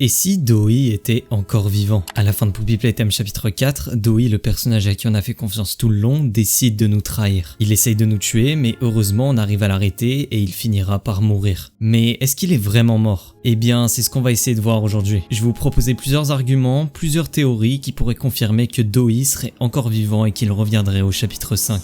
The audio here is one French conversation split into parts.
Et si Doi était encore vivant? À la fin de Poppy Playtime chapitre 4, Doi, le personnage à qui on a fait confiance tout le long, décide de nous trahir. Il essaye de nous tuer, mais heureusement on arrive à l'arrêter et il finira par mourir. Mais est-ce qu'il est vraiment mort? Eh bien, c'est ce qu'on va essayer de voir aujourd'hui. Je vais vous proposer plusieurs arguments, plusieurs théories qui pourraient confirmer que Doi serait encore vivant et qu'il reviendrait au chapitre 5.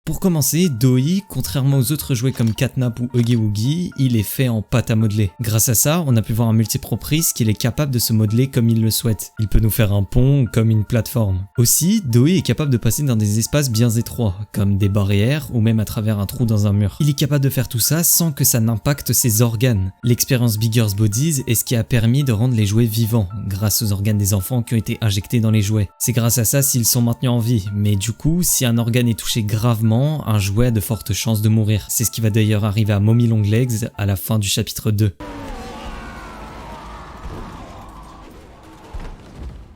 Pour commencer, Doi, contrairement aux autres jouets comme Catnap ou Huggy Wuggy, il est fait en pâte à modeler. Grâce à ça, on a pu voir à multiples reprises qu'il est capable de se modeler comme il le souhaite. Il peut nous faire un pont comme une plateforme. Aussi, Doi est capable de passer dans des espaces bien étroits, comme des barrières ou même à travers un trou dans un mur. Il est capable de faire tout ça sans que ça n'impacte ses organes. L'expérience Bigger's Bodies est ce qui a permis de rendre les jouets vivants, grâce aux organes des enfants qui ont été injectés dans les jouets. C'est grâce à ça s'ils sont maintenus en vie, mais du coup, si un organe est touché gravement, un jouet a de fortes chances de mourir. C'est ce qui va d'ailleurs arriver à Mommy Longlegs à la fin du chapitre 2.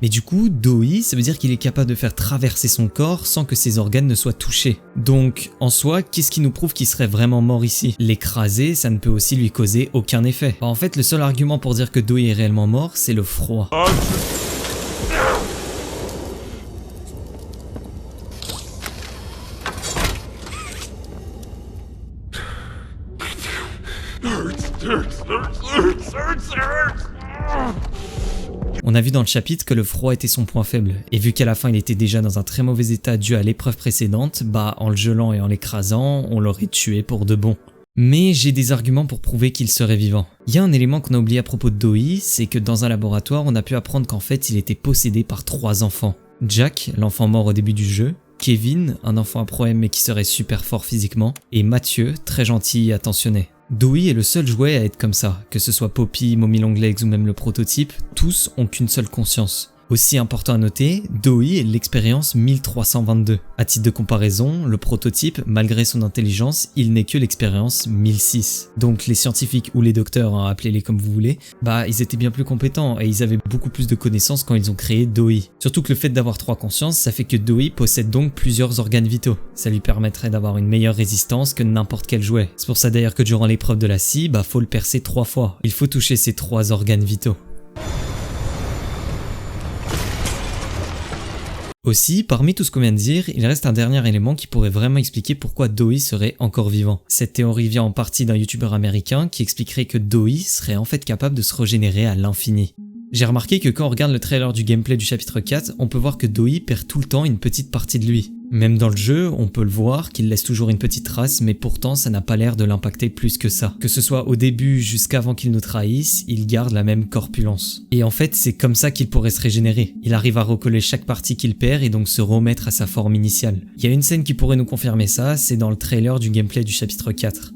Mais du coup, Doi, ça veut dire qu'il est capable de faire traverser son corps sans que ses organes ne soient touchés. Donc, en soi, qu'est-ce qui nous prouve qu'il serait vraiment mort ici? L'écraser, ça ne peut aussi lui causer aucun effet. En fait, le seul argument pour dire que Doi est réellement mort, c'est le froid. On a vu dans le chapitre que le froid était son point faible, et vu qu'à la fin il était déjà dans un très mauvais état dû à l'épreuve précédente, en le gelant et en l'écrasant, on l'aurait tué pour de bon. Mais j'ai des arguments pour prouver qu'il serait vivant. Il y a un élément qu'on a oublié à propos de Doi, c'est que dans un laboratoire on a pu apprendre qu'en fait il était possédé par 3 enfants. Jack, l'enfant mort au début du jeu, Kevin, un enfant à problème mais qui serait super fort physiquement, et Mathieu, très gentil et attentionné. Doi est le seul jouet à être comme ça, que ce soit Poppy, Mommy Longlegs ou même le prototype, tous ont qu'une seule conscience. Aussi important à noter, Doi est l'expérience 1322. À titre de comparaison, le prototype, malgré son intelligence, il n'est que l'expérience 1006. Donc les scientifiques ou les docteurs, appelez-les comme vous voulez, ils étaient bien plus compétents et ils avaient beaucoup plus de connaissances quand ils ont créé Doi. Surtout que le fait d'avoir 3 consciences, ça fait que Doi possède donc plusieurs organes vitaux. Ça lui permettrait d'avoir une meilleure résistance que n'importe quel jouet. C'est pour ça d'ailleurs que durant l'épreuve de la scie, faut le percer 3 fois. Il faut toucher ces 3 organes vitaux. Aussi, parmi tout ce qu'on vient de dire, il reste un dernier élément qui pourrait vraiment expliquer pourquoi Doi serait encore vivant. Cette théorie vient en partie d'un youtubeur américain qui expliquerait que Doi serait en fait capable de se régénérer à l'infini. J'ai remarqué que quand on regarde le trailer du gameplay du chapitre 4, on peut voir que Doi perd tout le temps une petite partie de lui. Même dans le jeu, on peut le voir qu'il laisse toujours une petite trace, mais pourtant ça n'a pas l'air de l'impacter plus que ça. Que ce soit au début jusqu'avant qu'il nous trahisse, il garde la même corpulence. Et en fait, c'est comme ça qu'il pourrait se régénérer. Il arrive à recoller chaque partie qu'il perd et donc se remettre à sa forme initiale. Il y a une scène qui pourrait nous confirmer ça, c'est dans le trailer du gameplay du chapitre 4.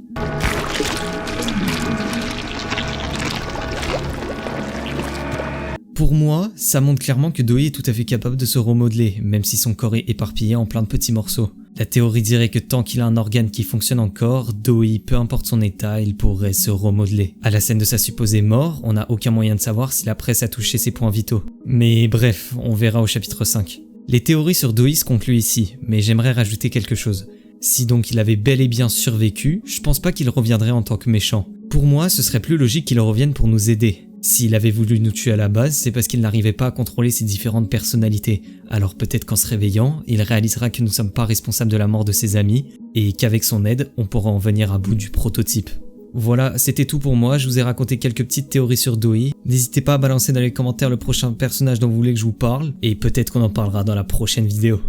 Pour moi, ça montre clairement que Doi est tout à fait capable de se remodeler, même si son corps est éparpillé en plein de petits morceaux. La théorie dirait que tant qu'il a un organe qui fonctionne encore, Doi, peu importe son état, il pourrait se remodeler. À la scène de sa supposée mort, on n'a aucun moyen de savoir si la presse a touché ses points vitaux. Mais bref, on verra au chapitre 5. Les théories sur Doi se concluent ici, mais j'aimerais rajouter quelque chose. Si donc il avait bel et bien survécu, je pense pas qu'il reviendrait en tant que méchant. Pour moi, ce serait plus logique qu'il revienne pour nous aider. S'il avait voulu nous tuer à la base, c'est parce qu'il n'arrivait pas à contrôler ses différentes personnalités. Alors peut-être qu'en se réveillant, il réalisera que nous ne sommes pas responsables de la mort de ses amis, et qu'avec son aide, on pourra en venir à bout du prototype. Voilà, c'était tout pour moi, je vous ai raconté quelques petites théories sur Doi. N'hésitez pas à balancer dans les commentaires le prochain personnage dont vous voulez que je vous parle, et peut-être qu'on en parlera dans la prochaine vidéo.